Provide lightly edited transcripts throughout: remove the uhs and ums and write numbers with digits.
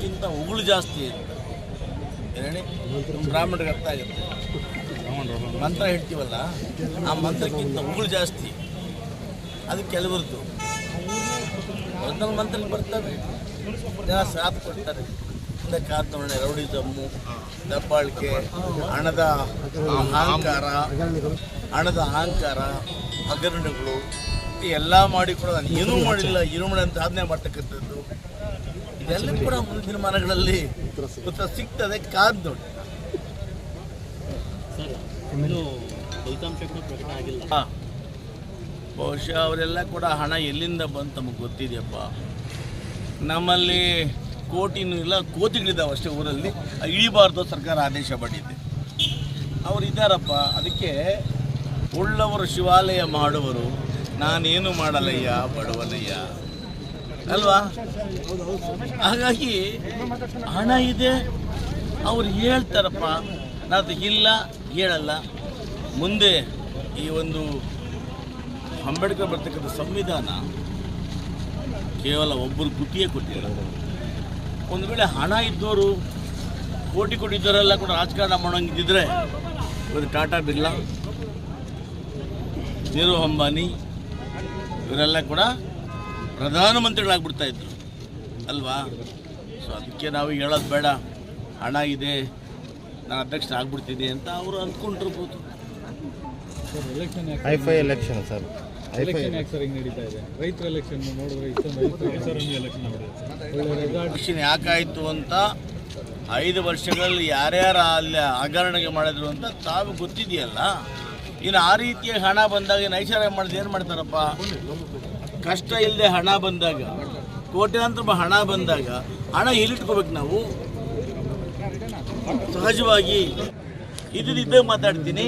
ಮಂತ್ರಕ್ಕಿಂತ ಉಗುಳು ಜಾಸ್ತಿ ಅಂತ ಹೇಳಿ ಬ್ರಾಹ್ಮಣರಿಗೆ ಅರ್ಥ ಆಗುತ್ತೆ. ಮಂತ್ರ ಹೇಳ್ತೀವಲ್ಲ, ಆ ಮಂತ್ರಕ್ಕಿಂತ ಉಗುಳು ಜಾಸ್ತಿ. ಅದು ಕೆಲವರದ್ದು ಒರಿಜಿನಲ್ ಮಂತ್ರಕ್ಕೆ ಬರ್ತಾರೆ, ಜನ ಸಾಥ್ ಕೊಡ್ತಾರೆ. ಮುಂದೆ ಕಾತವಣೆ, ರೌಡಿಸಮ್ಮು, ದಬ್ಬಾಳಿಕೆ, ಹಣದ ಅಹಂಕಾರ, ಹಗರಣಗಳು ಎಲ್ಲ ಮಾಡಿ ಕೂಡ ನಾನು ಏನೂ ಮಾಡಿಲ್ಲ, ಏನೂ ಮಾಡಿ ಅಂತ ಸಾಧನೆ ಮಾಡ್ತಕ್ಕಂಥದ್ದು, ಇದೆಲ್ಲ ಕೂಡ ಮುಂದಿನ ದಿನಮಾನಗಳಲ್ಲಿ ಉತ್ತರ ಸಿಗ್ತದೆ. ಕಾದ್ ನೋಡಿ. ಬಹುಶಃ ಅವರೆಲ್ಲ ಕೂಡ ಹಣ ಎಲ್ಲಿಂದ ಬಂತು ನಮಗೆ ಗೊತ್ತಿದೆಯಪ್ಪ. ನಮ್ಮಲ್ಲಿ ಕೋಟಿನೂ ಇಲ್ಲ, ಕೋಟಿಗಳಿದ್ದಾವೆ ಅಷ್ಟೇ ಊರಲ್ಲಿ. ಇಳಿಬಾರ್ದು ಸರ್ಕಾರ ಆದೇಶ ಮಾಡಿದೆ. ಅವರು ಇದ್ದಾರಪ್ಪ. ಅದಕ್ಕೆ ಉಳ್ಳವರು ಶಿವಾಲಯ ಮಾಡುವರು, ನಾನೇನು ಮಾಡಲಯ್ಯ ಬಡವಲಯ್ಯ ಅಲ್ವಾ. ಹಾಗಾಗಿ ಹಣ ಇದೆ, ಅವ್ರು ಹೇಳ್ತಾರಪ್ಪ, ನಾನು ಇಲ್ಲ ಹೇಳಲ್ಲ. ಮುಂದೆ ಈ ಒಂದು ಅಂಬೇಡ್ಕರ್ ಬರ್ತಕ್ಕಂಥ ಸಂವಿಧಾನ ಕೇವಲ ಒಬ್ಬರು ಕುಟಿಯೇ ಕೊಟ್ಟಿಲ್ಲ. ಒಂದು ವೇಳೆ ಹಣ ಇದ್ದವರು, ಕೋಟಿ ಕೊಟ್ಟಿದ್ದವರೆಲ್ಲ ಕೂಡ ರಾಜಕಾರಣ ಮಾಡೋಂಗಿದ್ದರೆ ಇವತ್ತು ಟಾಟಾ ಬಿರ್ಲಾ, ನೀರು ಅಂಬಾನಿ ಇವರೆಲ್ಲ ಕೂಡ ಪ್ರಧಾನಮಂತ್ರಿಗಳಾಗ್ಬಿಡ್ತಾ ಇದ್ರು ಅಲ್ವಾ. ಸೊ ಅದಕ್ಕೆ ನಾವು ಹೇಳೋದು ಬೇಡ, ಹಣ ಇದೆ, ನಾನು ಅಧ್ಯಕ್ಷನಾಗ್ಬಿಡ್ತೀನಿ ಅಂತ ಅವರು ಅಂದ್ಕೊಂಡಿರ್ಬೋದು. ಎಲೆಕ್ಷನ್ ಸರ್, ಹಿಂಗೆ ನಡೀತಾ ಇದೆ. ರೈತರ ಎಲೆಕ್ಷನ್ ನೋಡಿದ್ರೆ ಎಲೆಕ್ಷನ್ ಯಾಕಾಯಿತು ಅಂತ 5 ವರ್ಷಗಳಲ್ಲಿ ಯಾರ್ಯಾರು ಅಲ್ಲಿ ಹಗರಣೆ ಮಾಡಿದ್ರು ಅಂತ ತಾವು ಗೊತ್ತಿದೆಯಲ್ಲ. ಇನ್ನು ಆ ರೀತಿಯ ಹಣ ಬಂದಾಗ ನೈಷಾರ್ಯ ಮಾಡಿದ್ರೆ ಏನು ಮಾಡ್ತಾರಪ್ಪ? ಕಷ್ಟ ಇಲ್ಲದೆ ಹಣ ಬಂದಾಗ, ಕೋಟ್ಯಾಂತರ ರೂಪಾಯಿ ಹಣ ಬಂದಾಗ ಹಣ ಎಲ್ಲಿಟ್ಕೋಬೇಕು ನಾವು? ಸಹಜವಾಗಿ ಇದ್ದೇ ಮಾತಾಡ್ತೀನಿ.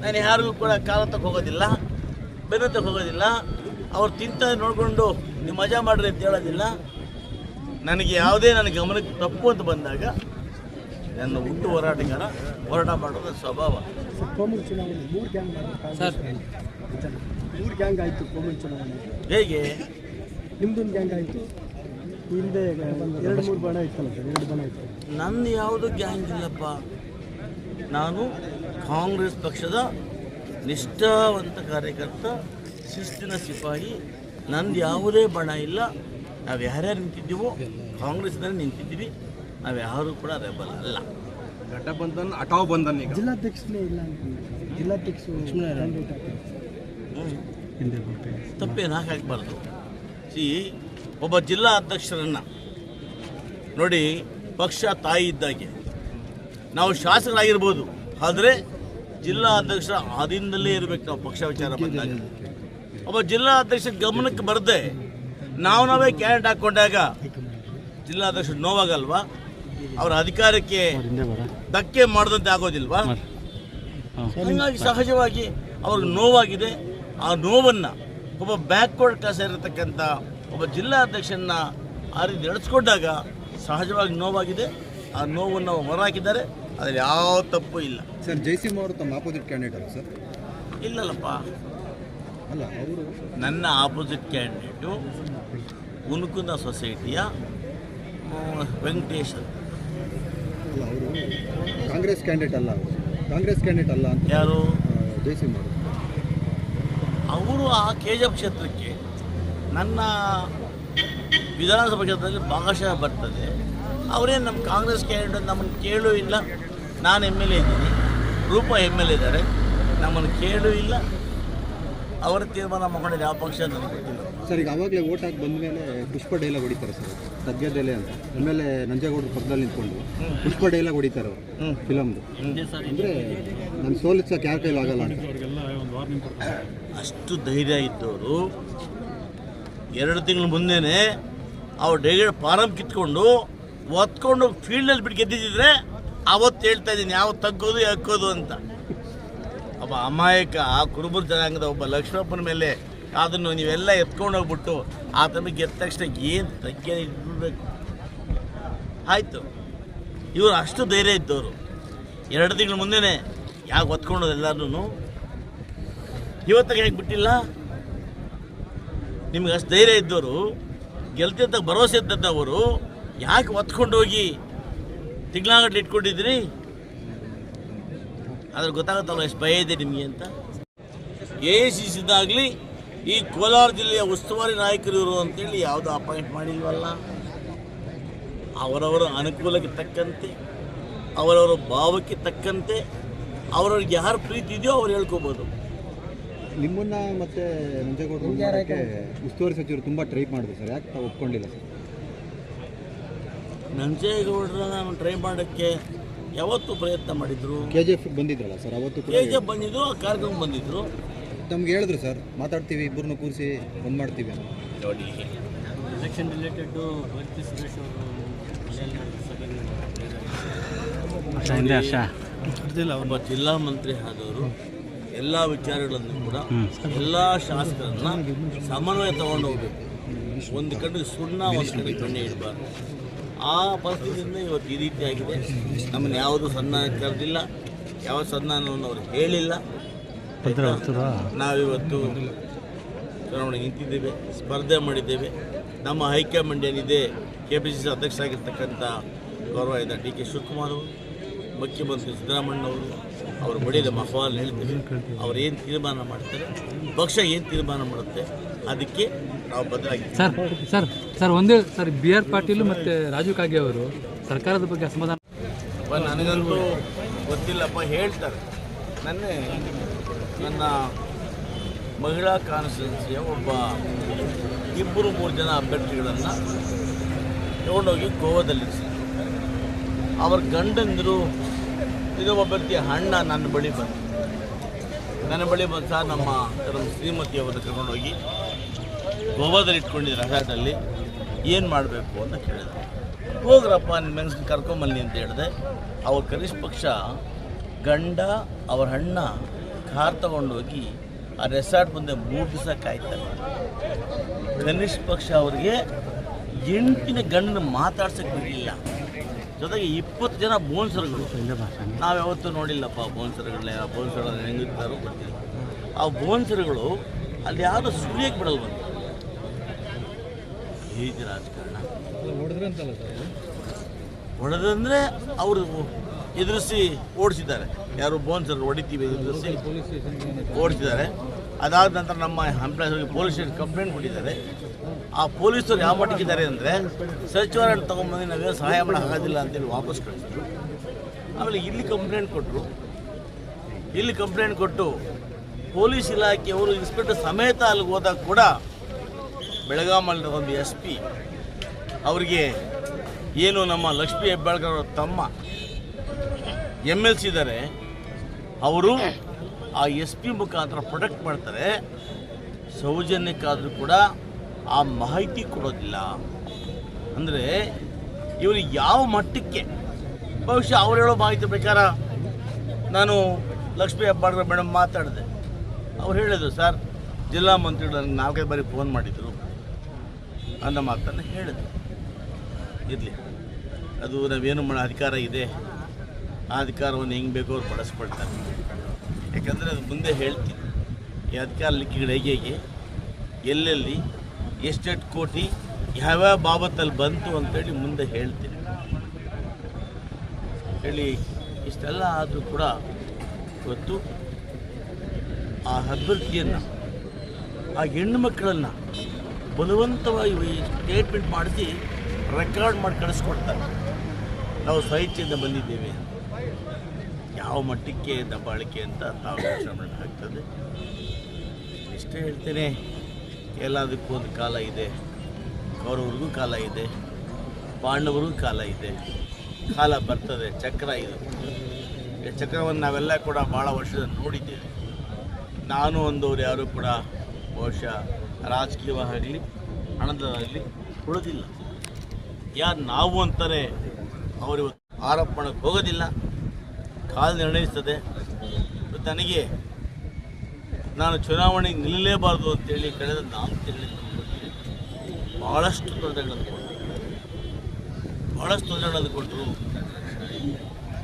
ನಾನು ಯಾರಿಗೂ ಕೂಡ ಕಾಲ ತಕ್ಕ ಹೋಗೋದಿಲ್ಲ, ಬೆನ್ನು ತಕ್ಕ ಹೋಗೋದಿಲ್ಲ. ಅವ್ರು ತಿಂತ ನೋಡಿಕೊಂಡು ನೀವು ಮಜಾ ಮಾಡ್ರಿ ಅಂತ ಹೇಳೋದಿಲ್ಲ. ನನಗೆ ಯಾವುದೇ ನನ್ನ ಗಮನಕ್ಕೆ ತಪ್ಪು ಅಂತ ಬಂದಾಗ ನನ್ನ ಹುಟ್ಟು ಹೋರಾಟ ಮಾಡೋದು ಸ್ವಭಾವ. ಕೋಮುಲ್ ಚುನಾವಣೆ 3 ಗ್ಯಾಂಗ್ ಆಯಿತು. ಕೋಮುಲ್ ಚುನಾವಣೆ ಹೇಗೆ? ನಿಮ್ದೊಂದು ಗ್ಯಾಂಗ್ ಆಯಿತು, ಹಿಂದೆ 2-3 ಬಣ ಇತ್ತಲ್ಲ ಸರ್, 2 ಬಣ ಇತ್ತು. ನನ್ನ ಯಾವುದು ಗ್ಯಾಂಗ್ ಇಲ್ಲಪ್ಪ. ನಾನು ಕಾಂಗ್ರೆಸ್ ಪಕ್ಷದ ನಿಷ್ಠಾವಂತ ಕಾರ್ಯಕರ್ತ, ಶಿಸ್ತಿನ ಸಿಪಾಯಿ. ನಂದು ಯಾವುದೇ ಬಣ ಇಲ್ಲ. ನಾವು ಯಾರ್ಯಾರು ನಿಂತಿದ್ದೀವೋ ಕಾಂಗ್ರೆಸ್ನಲ್ಲಿ ನಿಂತಿದ್ದೀವಿ. ನಾವು ಯಾರೂ ಕೂಡ ರೆಬಲ್ ಅಲ್ಲ. ಘಟಬಂಧನ್ ಅಟಾವ್ ಬಂಧನ್. ಈಗ ಜಿಲ್ಲಾಧ್ಯಕ್ಷನೇ ಇಲ್ಲ ಅಂತ, ಜಿಲ್ಲಾಧ್ಯಕ್ಷರು ತಪ್ಪೇನು ಹಾಕಾಗಬಾರ್ದು. ಒಬ್ಬ ಜಿಲ್ಲಾ ಅಧ್ಯಕ್ಷರನ್ನು ನೋಡಿ, ಪಕ್ಷ ತಾಯಿ ಇದ್ದಾಗೆ. ನಾವು ಶಾಸಕರಾಗಿರ್ಬೋದು, ಆದರೆ ಜಿಲ್ಲಾ ಅಧ್ಯಕ್ಷರ ಆಧೀನದಲ್ಲೇ ಇರಬೇಕು ನಾವು. ಪಕ್ಷ ವಿಚಾರ ಬಂದಾಗ ಒಬ್ಬ ಜಿಲ್ಲಾ ಅಧ್ಯಕ್ಷರ ಗಮನಕ್ಕೆ ಬರದೆ ನಾವೇ ಕ್ಯಾಂಡಿಡೇಟ್ ಹಾಕ್ಕೊಂಡಾಗ ಜಿಲ್ಲಾಧ್ಯಕ್ಷರು ನೋವಾಗಲ್ವಾ? ಅವರ ಅಧಿಕಾರಕ್ಕೆ ಧಕ್ಕೆ ಮಾಡದಂತೆ ಆಗೋದಿಲ್ವಾ? ಹಾಗಾಗಿ ಸಹಜವಾಗಿ ಅವ್ರಿಗೆ ನೋವಾಗಿದೆ. ಆ ನೋವನ್ನು ಒಬ್ಬ ಬ್ಯಾಕ್ವರ್ಡ್ ಕ್ಲಾಸ್ ಇರತಕ್ಕಂಥ ಒಬ್ಬ ಜಿಲ್ಲಾಧ್ಯಕ್ಷರನ್ನ ಆ ರೀತಿ ನಡೆಸ್ಕೊಂಡಾಗ ಸಹಜವಾಗಿ ನೋವಾಗಿದೆ. ಆ ನೋವನ್ನು ಹೊರಹಾಕಿದ್ದಾರೆ, ಅದ್ರಲ್ಲಿ ಯಾವ ತಪ್ಪು ಇಲ್ಲ. ಸರ್, ಜಯಸಿಂಹ ಅವರು ತಮ್ಮ ಆಪೋಸಿಟ್ ಕ್ಯಾಂಡಿಡೇಟ್ ಅಲ್ಲ ಸರ್? ಇಲ್ಲಲ್ಲಪ್ಪ, ಅಲ್ಲ, ಅವರು ನನ್ನ ಆಪೋಸಿಟ್ ಕ್ಯಾಂಡಿಡೇಟು ಉನುಕುಂದ ಸೊಸೈಟಿಯ ವೆಂಕಟೇಶ್. ಅಲ್ಲ, ಅವರು ಕಾಂಗ್ರೆಸ್ ಕ್ಯಾಂಡಿಡೇಟ್ ಅಲ್ಲ. ಕಾಂಗ್ರೆಸ್ ಕ್ಯಾಂಡಿಡೇಟ್ ಅಲ್ಲ ಅಂತ ಯಾರು? ಜಯಸಿಂಹ ಅವರು ಆ ಕೆಜಿಎಫ್ ಕ್ಷೇತ್ರಕ್ಕೆ ನನ್ನ ವಿಧಾನಸಭಾ ಕ್ಷೇತ್ರದಲ್ಲಿ ಭಾಗಶಃ ಬರ್ತದೆ. ಅವರೇನು ನಮ್ಮ ಕಾಂಗ್ರೆಸ್ ಕ್ಯಾಂಡಿಡೇಟ್ ನಮ್ಮನ್ನು ಕೇಳೂ ಇಲ್ಲ. ನಾನು MLA ಇದ್ದೀನಿ, ರೂಪ MLA ಇದ್ದಾರೆ, ನಮ್ಮನ್ನು ಕೇಳೂ ಇಲ್ಲ. ಅವರ ತೀರ್ಮಾನ ಮಾಡ್ಕೊಂಡಿದ್ದು ಯಾವ ಪಕ್ಷ ಅಂತ ನನಗೆ ಗೊತ್ತಿಲ್ಲ ಸರ್. ಈಗ ಅವಾಗಲೇ ಓಟ್ ಹಾಕಿ ಬಂದ ಮೇಲೆ ಪುಷ್ಪ ಡೈಲಾಗ್ ಹೊಡಿತಾರೆ ಸರ್, ಸದ್ಯದಲ್ಲೇ ಅಂತ. ಆಮೇಲೆ ನಂಜೇಗೌಡರ ಪಕ್ಕದಲ್ಲಿ ನಿಂತ್ಕೊಂಡು ಪುಷ್ಪ ಡೈಲಾಗ್ ಹೊಡಿತಾರೆ ಅವರು ಫಿಲಮ್ದು. ಅಂದರೆ ನನ್ನ ಸೋಲಿಸೋಕೆ ಯಾರ ಕೈಲಿ ಆಗಲ್ಲ ಅಂತ. ಅಷ್ಟು ಧೈರ್ಯ ಇದ್ದವರು 2 ತಿಂಗಳ ಮುಂದೆನೇ ಅವ್ರು ಡೈರೆಕ್ಟ್ ಫಾರಮ್ ಕಿತ್ಕೊಂಡು ಒತ್ಕೊಂಡು ಫೀಲ್ಡಲ್ಲಿ ಬಿಟ್ಟು ಗೆದ್ದಿದ್ದರೆ ಅವತ್ತು ಹೇಳ್ತಾ ಇದ್ದೀನಿ ಯಾವ ತಗ್ಗೋದು ಹಾಕೋದು ಅಂತ. ಒಬ್ಬ ಅಮಾಯಕ ಕುರುಬರ ಜನಾಂಗದ ಒಬ್ಬ ಲಕ್ಷ್ಮಪ್ಪನ ಮೇಲೆ ಅದನ್ನು ನೀವೆಲ್ಲ ಎತ್ಕೊಂಡು ಹೋಗ್ಬಿಟ್ಟು ಆತನ ಗೆದ್ದ ತಕ್ಷಣ ಏನು ತಗ್ಗೆ ಇಡಬೇಕು? ಆಯಿತು, ಇವರು ಅಷ್ಟು ಧೈರ್ಯ ಇದ್ದವರು 2 ತಿಂಗಳ ಮುಂದೆನೇ ಯಾಕೆ ಒತ್ಕೊಂಡೋದು ಎಲ್ಲರೂ. ಇವತ್ತಾಗ ಹೇಗೆ ಬಿಟ್ಟಿಲ್ಲ? ನಿಮ್ಗೆ ಅಷ್ಟು ಧೈರ್ಯ ಇದ್ದವರು, ಗೆಲ್ತಿ ಅಂತ ಭರವಸೆ ಇದ್ದವರು ಯಾಕೆ ಒತ್ಕೊಂಡೋಗಿ ತಿಂಗಳಾಗಟ್ಲೆ ಇಟ್ಕೊಂಡಿದ್ರಿ? ಅದ್ರ ಗೊತ್ತಾಗುತ್ತಲ್ಲ ಎಷ್ಟು ಭಯ ಇದೆ ನಿಮಗೆ ಅಂತ. AICCದಾಗಲಿ ಈ ಕೋಲಾರ ಜಿಲ್ಲೆಯ ಉಸ್ತುವಾರಿ ನಾಯಕರು ಇವರು ಅಂತೇಳಿ ಯಾವುದೂ ಅಪಾಯಿಂಟ್ ಮಾಡಿಲ್ವಲ್ಲ. ಅವರವರ ಅನುಕೂಲಕ್ಕೆ ತಕ್ಕಂತೆ, ಅವರವರ ಭಾವಕ್ಕೆ ತಕ್ಕಂತೆ ಅವರವ್ರಿಗೆ ಯಾರು ಪ್ರೀತಿ ಇದೆಯೋ ಅವ್ರು ಹೇಳ್ಕೋಬೋದು. ನಿಮ್ಮನ್ನ ಮತ್ತೆ ನಂಜೇಗೌಡರು ಉಸ್ತುವಾರಿ ಸಚಿವರು ತುಂಬ ಟ್ರೈ ಮಾಡಿದ್ರು ಸರ್, ಯಾಕೆ ತಾವು ಒಪ್ಕೊಂಡಿಲ್ಲ ಸರ್? ನಂಜೇಗೌಡರ ನಾನು ಟ್ರೈ ಮಾಡೋಕ್ಕೆ ಯಾವತ್ತೂ ಪ್ರಯತ್ನ ಮಾಡಿದ್ರು. KGF ಬಂದಿದ್ರಲ್ಲ ಸರ್, ಅವತ್ತು ಕೂಡ KGF ಬಂದಿದ್ರು, ಆ ಕಾರ್ಯಕ್ರಮ ಬಂದಿದ್ರು. ನಮ್ಗೆ ಹೇಳಿದ್ರು ಸರ್, ಮಾತಾಡ್ತೀವಿ, ಇಬ್ಬರನ್ನ ಕೂರಿಸಿ ಬಂದ್ ಮಾಡ್ತೀವಿ ಅಂತ. ನೋಡಿ, ಎಲೆಕ್ಷನ್ ರಿಲೇಟೆಡ್ ಸುರೇಶ್ ಒಬ್ಬ ಜಿಲ್ಲಾ ಮಂತ್ರಿ ಆದವರು ಎಲ್ಲ ವಿಚಾರಗಳನ್ನು ಕೂಡ ಎಲ್ಲ ಶಾಸಕರನ್ನ ಸಮನ್ವಯ ತಗೊಂಡು ಹೋಗ್ಬೇಕು. ಒಂದು ಕಡೆ ಸುಣ್ಣ, ಒಂದು ಕಡೆ ಬೆಣ್ಣೆ ಇಡಬಾರ್ದು. ಆ ಪರಿಸ್ಥಿತಿಯಿಂದ ಇವತ್ತು ಈ ರೀತಿ ಆಗಿದೆ. ನಮ್ಮನ್ನು ಯಾವುದು ಸನ್ಮಾನ ಕರೆದಿಲ್ಲ, ಯಾವ ಸನ್ಮಾನವನ್ನು ಅವರು ಹೇಳಿಲ್ಲ. ನಾವಿವತ್ತು ಚುನಾವಣೆ ನಿಂತಿದ್ದೇವೆ, ಸ್ಪರ್ಧೆ ಮಾಡಿದ್ದೇವೆ. ನಮ್ಮ ಹೈಕಮಾಂಡ್ ಏನಿದೆ, KPCC ಅಧ್ಯಕ್ಷರಾಗಿರ್ತಕ್ಕಂಥ ಗೌರವಾಯುಧ DK ಶಿವಕುಮಾರ್ ಅವರು, ಮುಖ್ಯಮಂತ್ರಿ ಸಿದ್ದರಾಮಣ್ಣವರು, ಅವರು ಬಳಿದ ಮಹವಾಲ್ ಹೇಳ್ತೀವಿ. ಅವ್ರು ಏನು ತೀರ್ಮಾನ ಮಾಡ್ತಾರೆ, ಪಕ್ಷ ಏನು ತೀರ್ಮಾನ ಮಾಡುತ್ತೆ, ಅದಕ್ಕೆ ನಾವು ಬದಲಾಗಿದ್ದೀವಿ. ಸರ್ ಒಂದೇ ಸರ್, BR ಪಾಟೀಲ್ ಮತ್ತು ರಾಜೀವ್ ಕಾಗೆ ಅವರು ಸರ್ಕಾರದ ಬಗ್ಗೆ ಅಸಮಾಧಾನ. ನನಗಂತೂ ಗೊತ್ತಿಲ್ಲಪ್ಪ, ಹೇಳ್ತಾರೆ. ನನ್ನ ಮಹಿಳಾ ಕಾನ್ಸ್ಟಿಟ್ಯೂನ್ಸಿಯ ಒಬ್ಬ 2-3 ಜನ ಅಭ್ಯರ್ಥಿಗಳನ್ನು ತಗೊಂಡೋಗಿ ಗೋವಾದಲ್ಲಿರಿಸಿ, ಅವ್ರ ಗಂಡಂದರು ಇನ್ನೊಬ್ಬ ಅಭ್ಯರ್ಥಿಯ ಅಣ್ಣ ನನ್ನ ಬಳಿ ಬಂದು ಸಹ ನಮ್ಮ ಶ್ರೀಮತಿ ಅವರನ್ನು ಕರ್ಕೊಂಡೋಗಿ ಗೋವಾದಲ್ಲಿ ಇಟ್ಕೊಂಡಿದ್ದ ರೆಸಾರ್ಟಲ್ಲಿ ಏನು ಮಾಡಬೇಕು ಅಂತ ಕೇಳಿದ್ರು. ಹೋಗ್ರಪ್ಪ, ನಿಮ್ಮ ಮೆಣಸನ್ನು ಕರ್ಕೊಂಬನ್ನಿ ಅಂತ ಹೇಳಿದೆ. ಅವ್ರ ಕನಿಷ್ಠ ಪಕ್ಷ ಗಂಡ ಅವ್ರ ಅಣ್ಣ ಕಾರ್ ತಗೊಂಡೋಗಿ ಆ ರೆಸಾರ್ಟ್ ಮುಂದೆ 3 ದಿವಸ ಕಾಯ್ತಾರೆ. ಕನಿಷ್ಠ ಪಕ್ಷ ಅವ್ರಿಗೆ ಹೆಂಡತಿನ ಗಂಡನ ಮಾತಾಡ್ಸೋಕ್ಕೆ ಬಿಡಲಿಲ್ಲ. ಜೊತೆಗೆ 20 ಜನ ಬೋನ್ಸರ್ಗಳು. ನಾವು ಯಾವತ್ತೂ ನೋಡಿಲ್ಲಪ್ಪ ಬೋನ್ಸರ್ಗಳನ್ನ. ಆ ಬೋನ್ಸರ್ಗಳನ್ನ ಹೆಂಗಿರ್ತಾರೋ ಗೊತ್ತಿಲ್ಲ. ಆ ಬೋನ್ಸರ್ಗಳು ಅಲ್ಲಿ ಯಾವುದೋ ಸುಳಿಯಕ್ಕೆ ಬಿಡಲ್ವಂತ. ಹೇಗೆ ರಾಜಕಾರಣ ಹೊಡೆದಂದರೆ ಅವರು ಎದುರಿಸಿ ಓಡಿಸಿದ್ದಾರೆ. ಯಾರು ಬೋನ್ಸರ್ ಹೊಡಿತೀವಿ ಎದುರಿಸಿ ಓಡಿಸಿದ್ದಾರೆ. ಅದಾದ ನಂತರ ನಮ್ಮ ಎಂಪ್ಲಾಯ್ಸ್ ಹೋಗಿ ಪೊಲೀಸ್ ಸ್ಟೇಷನ್ ಕಂಪ್ಲೇಂಟ್ ಕೊಟ್ಟಿದ್ದಾರೆ. ಆ ಪೊಲೀಸರು ಯಾವ ಮಟ್ಟಿಗಿದ್ದಾರೆ ಅಂದರೆ ಸಚಿವರನ್ನು ತೊಗೊಂಬಂದು ನಾವೇನು ಸಹಾಯ ಮಾಡೋಕ್ಕಾಗೋದಿಲ್ಲ ಅಂತೇಳಿ ವಾಪಸ್ ಕಳಿಸಿದ್ರು. ಆಮೇಲೆ ಇಲ್ಲಿ ಕಂಪ್ಲೇಂಟ್ ಕೊಟ್ಟು ಪೊಲೀಸ್ ಇಲಾಖೆಯವರು ಇನ್ಸ್ಪೆಕ್ಟರ್ ಸಮೇತ ಅಲ್ಲಿಗೆ ಹೋದಾಗ ಕೂಡ ಬೆಳಗಾಮಲ್ಲಿ ಒಂದು SP ಅವರಿಗೆ ಏನು ನಮ್ಮ ಲಕ್ಷ್ಮೀ ಹೆಬ್ಬಾಳ್ಕರ್ ಅವರ ತಮ್ಮ MLC ಇದ್ದಾರೆ, ಅವರು ಆ SP ಮುಖಾಂತರ ಪ್ರೊಟೆಕ್ಟ್ ಮಾಡ್ತಾರೆ. ಸೌಜನ್ಯಕ್ಕಾದರೂ ಕೂಡ ಆ ಮಾಹಿತಿ ಕೊಡೋದಿಲ್ಲ. ಅಂದರೆ ಇವರು ಯಾವ ಮಟ್ಟಕ್ಕೆ, ಬಹುಶಃ ಅವ್ರು ಹೇಳೋ ಮಾಹಿತಿ ಪ್ರಕಾರ ನಾನು ಲಕ್ಷ್ಮೀ ಹೆಬ್ಬಾಳ್ಕರ್ ಮೇಡಮ್ ಮಾತಾಡಿದೆ. ಅವ್ರು ಹೇಳಿದರು, ಸರ್ ಜಿಲ್ಲಾ ಮಂತ್ರಿಗಳು ನನಗೆ 4-5 ಬಾರಿ ಫೋನ್ ಮಾಡಿದರು ಅನ್ನೋ ಮಾತನ್ನು ಹೇಳಿದ್ರು. ಇರಲಿ, ಅದು ನಾವೇನು ಮಾಡೋ ಅಧಿಕಾರ ಇದೆ, ಆ ಅಧಿಕಾರವನ್ನು ಹೆಂಗೆ ಬೇಕೋ ಅವ್ರು ಬಳಸ್ಕೊಳ್ತಾರೆ. ಯಾಕಂದರೆ ಅದು ಮುಂದೆ ಹೇಳ್ತೀನಿ, ಈ ಅಧಿಕಾರ ಲಿಕ್ಕಿಗಳು ಹೇಗೆ ಎಲ್ಲೆಲ್ಲಿ ಎಷ್ಟೆಷ್ಟು ಕೋಟಿ ಯಾವ್ಯಾವ ಬಾಬತ್ತಲ್ಲಿ ಬಂತು ಅಂತೇಳಿ ಮುಂದೆ ಹೇಳ್ತೀನಿ. ಹೇಳಿ ಇಷ್ಟೆಲ್ಲ ಆದರೂ ಕೂಡ ಇವತ್ತು ಆ ಅಭ್ಯರ್ಥಿಯನ್ನು, ಆ ಹೆಣ್ಣು ಮಕ್ಕಳನ್ನು ಬಲವಂತವಾಗಿ ಸ್ಟೇಟ್ಮೆಂಟ್ ಮಾಡಿಸಿ ರೆಕಾರ್ಡ್ ಮಾಡಿ ಕಳಿಸ್ಕೊಡ್ತಾರೆ. ನಾವು ಸ್ವಇಚ್ಛೆಯಿಂದ ಬಂದಿದ್ದೇವೆ. ಯಾವ ಮಟ್ಟಕ್ಕೆ ದಬ್ಬಾಳಿಕೆ ಅಂತ ತಾವು ಯೋಚನೆ ಮಾಡಬೇಕಾಗ್ತದೆ. ಇಷ್ಟೇ ಹೇಳ್ತೇನೆ, ಎಲ್ಲದಕ್ಕೂ ಒಂದು ಕಾಲ ಇದೆ. ಕೌರವ್ರಿಗೂ ಕಾಲ ಇದೆ, ಪಾಂಡವರಿಗೂ ಕಾಲ ಇದೆ. ಕಾಲ ಬರ್ತದೆ, ಚಕ್ರ ಇದು. ಈ ಚಕ್ರವನ್ನು ನಾವೆಲ್ಲ ಕೂಡ ಭಾಳ ವರ್ಷದ ನೋಡಿದ್ದೇವೆ. ನಾನು ಒಂದವರು ಯಾರೂ ಕೂಡ ಬಹುಶಃ ರಾಜಕೀಯವಾಗಲಿ ಹಣದಾಗಲಿ ಉಳಿದಿಲ್ಲ. ಯಾರು ನಾವು ಅಂತಾರೆ ಅವರು ಆರೋಪ ಮಾಡೋಕ್ಕೆ ಹೋಗೋದಿಲ್ಲ. ಕಾಲ ನಿರ್ಣಯಿಸ್ತದೆ. ನನಗೆ ನಾನು ಚುನಾವಣೆಗೆ ನಿಲ್ಲಲೇಬಾರ್ದು ಅಂತೇಳಿ ಕಳೆದ 4 ತಿಂಗಳಿಂದ ಭಾಳಷ್ಟು ತೊಂದರೆಗಳನ್ನು ಕೊಟ್ಟರು.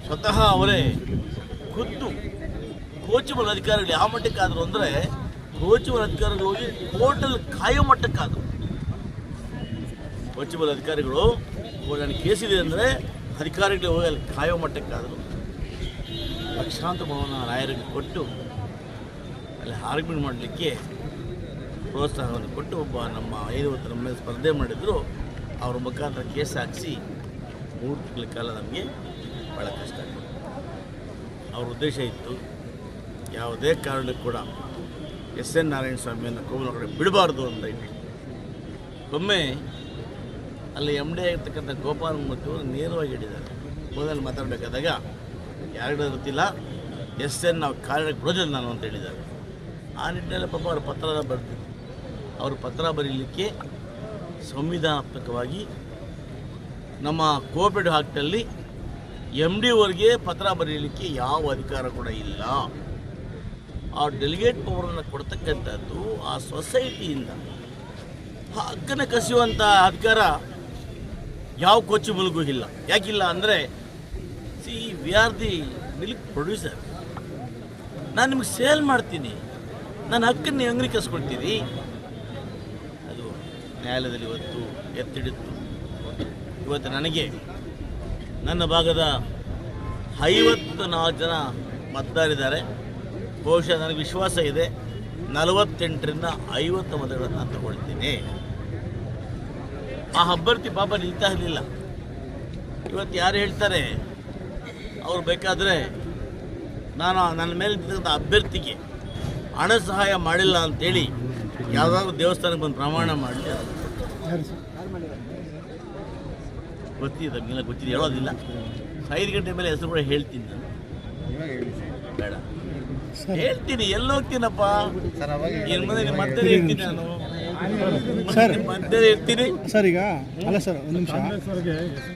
ಸ್ವತಃ ಅವರೇ ಖುದ್ದು ಕೋಚಬಲ್ ಅಧಿಕಾರಿಗಳು ಯಾವ ಮಟ್ಟಕ್ಕಾದರು ಅಂದರೆ, ಕೋಚಬಲ್ ಅಧಿಕಾರಿಗಳು ಹೋಗಿ ಕೋರ್ಟಲ್ಲಿ ಕಾಯೋ ಮಟ್ಟಕ್ಕಾದರು. ಕೋಚಬಲ್ ಅಧಿಕಾರಿಗಳು ನನಗೆ ಕೇಸಿದೆ ಅಂದರೆ ಅಧಿಕಾರಿಗಳಿಗೆ ಹೋಗಿ ಅಲ್ಲಿ ಕಾಯೋ ಮಟ್ಟಕ್ಕಾದರೂ ಲಕ್ಷಾಂತರ ಭವನ ರಾಯರಿಗೆ ಕೊಟ್ಟು ಅಲ್ಲಿ ಆರ್ಗ್ಯುಮೆಂಟ್ ಮಾಡಲಿಕ್ಕೆ ಪ್ರೋತ್ಸಾಹವನ್ನು ಕೊಟ್ಟು ಒಬ್ಬ ನಮ್ಮ ಐವತ್ತು ನಮ್ಮ ಮೇಲೆ ಸ್ಪರ್ಧೆ ಮಾಡಿದ್ರು ಅವ್ರ ಮುಖಾಂತರ ಕೇಸ್ ಹಾಕಿಸಿ 3 ತಿಂಗಳ ಕಾಲ ನಮಗೆ ಭಾಳ ಕಷ್ಟ ಆಯಿತು. ಅವ್ರ ಉದ್ದೇಶ ಇತ್ತು ಯಾವುದೇ ಕಾರಣಕ್ಕೂ ಕೂಡ ಎನ್ ನಾರಾಯಣ ಸ್ವಾಮಿಯನ್ನು ಕೋವಿಲ ಕಡೆ ಬಿಡಬಾರ್ದು ಅಂತ ಇಟ್ಟು ಒಮ್ಮೆ ಅಲ್ಲಿ MD ಆಗಿರ್ತಕ್ಕಂಥ ಗೋಪಾಲ್ ಮೂರ್ತಿ ಅವರು ನೇರವಾಗಿ ಹೇಳಿದ್ದಾರೆ. ಮೊದಲು ಮಾತಾಡಬೇಕಾದಾಗ ಯಾರಿಗೂ ಗೊತ್ತಿಲ್ಲ ಎನ್ ನಾವು ಕಾರ್ಯಕ್ಕೆ ಬಿಡೋದಿಲ್ಲ ನಾನು ಅಂತ ಹೇಳಿದ್ದಾರೆ. ಆ ನಿಟ್ಟಿನಲ್ಲಿ ಪಾಪ ಅವರು ಪತ್ರ ಬರೆದು ಅವರು ಪತ್ರ ಬರೀಲಿಕ್ಕೆ ಸಂವಿಧಾನಾತ್ಮಕವಾಗಿ ನಮ್ಮ ಕೋಆಪರೇಟಿವ್ ಆ್ಯಕ್ಟಲ್ಲಿ MD ಅವರಿಗೆ ಪತ್ರ ಬರೀಲಿಕ್ಕೆ ಯಾವ ಅಧಿಕಾರ ಕೂಡ ಇಲ್ಲ. ಆ ಡೆಲಿಗೇಟ್ ಪವರನ್ನು ಕೊಡ್ತಕ್ಕಂಥದ್ದು ಆ ಸೊಸೈಟಿಯಿಂದ ಹಕ್ಕನ್ನು ಕಸಿಯುವಂಥ ಅಧಿಕಾರ ಯಾವ ಕೊಚ್ಚು ಮುಳುಗೂ ಇಲ್ಲ. ಯಾಕಿಲ್ಲ ಅಂದರೆ we are the milk producer. ನಾನು ನಿಮಗೆ ಸೇಲ್ ಮಾಡ್ತೀನಿ, ನನ್ನ ಹಕ್ಕನ್ನು ನೀವು ಅಂಗೀಕರಿಸ್ಕೊಳ್ತೀರಿ. ಅದು ನ್ಯಾಯಾಲಯದಲ್ಲಿ ಇವತ್ತು ಎತ್ತಿಡಿತ್ತು. ಇವತ್ತು ನನಗೆ ನನ್ನ ಭಾಗದ 54 ಜನ ಮತದಾರಿದ್ದಾರೆ. ಬಹುಶಃ ನನಗೆ ವಿಶ್ವಾಸ ಇದೆ 48ರಿಂದ 50 ಮತಗಳನ್ನು ನಾನು ತಗೊಳ್ತೀನಿ. ಆ ಅಭ್ಯರ್ಥಿ ಪಾಪ ನಿಲ್ತಾ ಇರಲಿಲ್ಲ. ಇವತ್ತು ಯಾರು ಹೇಳ್ತಾರೆ ಅವ್ರು ಬೇಕಾದರೆ ನಾನು ನನ್ನ ಮೇಲೆ ನಿಂತಕ್ಕಂಥ ಅಭ್ಯರ್ಥಿಗೆ ಹಣ ಸಹಾಯ ಮಾಡಿಲ್ಲ ಅಂತೇಳಿ ಯಾವುದಾದ್ರೂ ದೇವಸ್ಥಾನಕ್ಕೆ ಬಂದು ಪ್ರಮಾಣ ಮಾಡಲಿ. ಗೊತ್ತಿದೆ ನಮಗೆಲ್ಲ ಗೊತ್ತಿದೆ, ಹೇಳೋದಿಲ್ಲ. 5 ಗಂಟೆ ಮೇಲೆ ಹೆಸರು ಕೂಡ ಹೇಳ್ತೀನಿ ನಾನು. ಬೇಡ ಹೇಳ್ತೀನಿ, ಎಲ್ಲೋಗ್ತೀನಪ್ಪ ಇನ್ನು ಮುಂದೆ ಮತ್ತೆ ಹೇಳ್ತೀನಿ ನಾನು. ಮತ್ತೆ ಹೇಳ್ತೀನಿ ಸರ್ ಈಗ ಅಲ್ಲ ಸರ್ ಒಂದು ನಿಮಿಷ